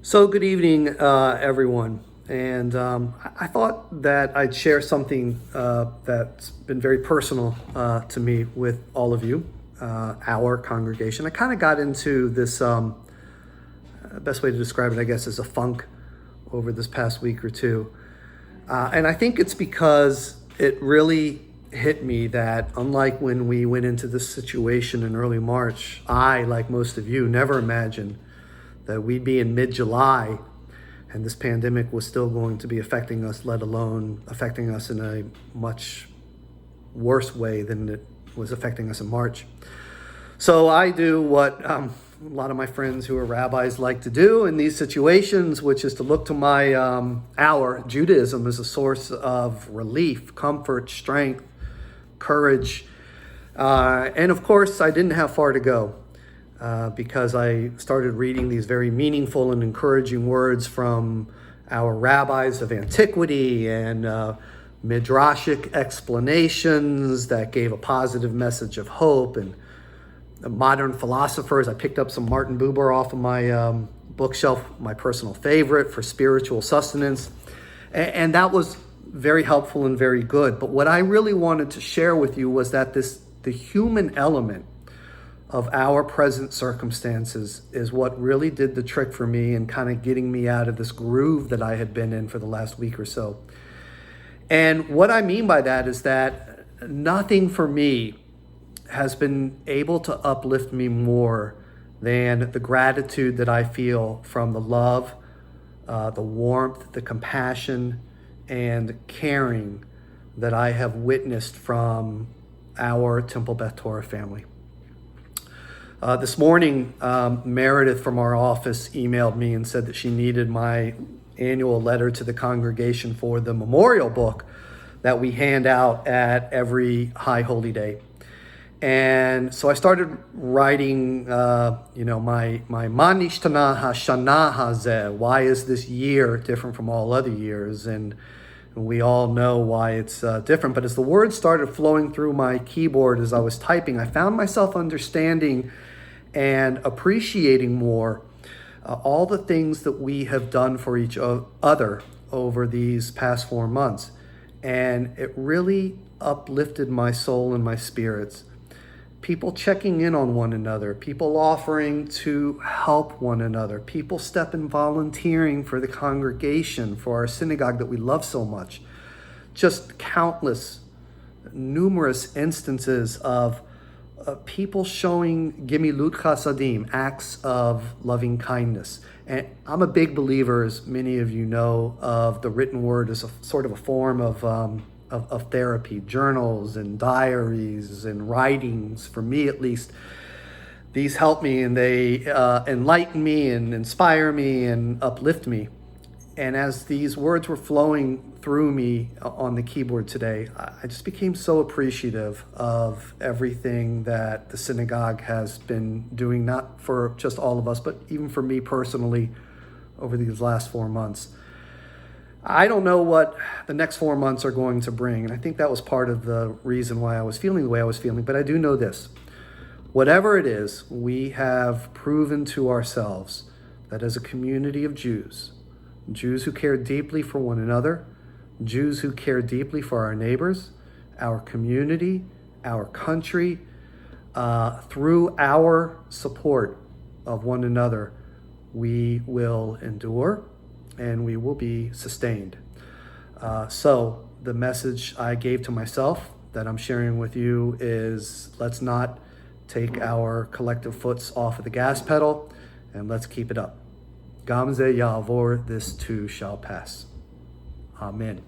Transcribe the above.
So good evening, everyone. And I thought that I'd share something that's been very personal to me with all of you, our congregation. I kind of got into this, best way to describe it, I guess, is a funk over this past week or two. And I think it's because it really hit me that unlike when we went into this situation in early March, I, like most of you, never imagined that we'd be in mid-July and this pandemic was still going to be affecting us, let alone affecting us in a much worse way than it was affecting us in March. So I do what a lot of my friends who are rabbis like to do in these situations, which is to look to our Judaism as a source of relief, comfort, strength, courage. And of course, I didn't have far to go. Because I started reading these very meaningful and encouraging words from our rabbis of antiquity and midrashic explanations that gave a positive message of hope, and modern philosophers. I picked up some Martin Buber off of my bookshelf, my personal favorite for spiritual sustenance, and that was very helpful and very good. But what I really wanted to share with you was that the human element of our present circumstances is what really did the trick for me and kind of getting me out of this groove that I had been in for the last week or so. And what I mean by that is that nothing for me has been able to uplift me more than the gratitude that I feel from the love, the warmth, the compassion, and caring that I have witnessed from our Temple Beth Torah family. This morning, Meredith from our office emailed me and said that she needed my annual letter to the congregation for the memorial book that we hand out at every High Holy Day. And so I started writing, my Manishtana Hashana Hazeh, why is this year different from all other years? And we all know why it's different. But as the words started flowing through my keyboard as I was typing, I found myself understanding and appreciating more all the things that we have done for each other over these past 4 months. And it really uplifted my soul and my spirits. People checking in on one another, people offering to help one another, people stepping volunteering for the congregation, for our synagogue that we love so much. Just countless, numerous instances of people showing gimilut chasadim, acts of loving kindness. And I'm a big believer, as many of you know, of the written word as a sort of a form of therapy, journals and diaries and writings. For me, at least, these help me and they enlighten me and inspire me and uplift me. And as these words were flowing through me on the keyboard today, I just became so appreciative of everything that the synagogue has been doing, not for just all of us, but even for me personally over these last 4 months. I don't know what the next 4 months are going to bring, and I think that was part of the reason why I was feeling the way I was feeling, but I do know this. Whatever it is, we have proven to ourselves that as a community of Jews who care deeply for one another, Jews who care deeply for our neighbors, our community, our country, through our support of one another, we will endure and we will be sustained. So the message I gave to myself that I'm sharing with you is, let's not take our collective foots off of the gas pedal, and let's keep it up. Gamze Ya'avor, this too shall pass. Amen.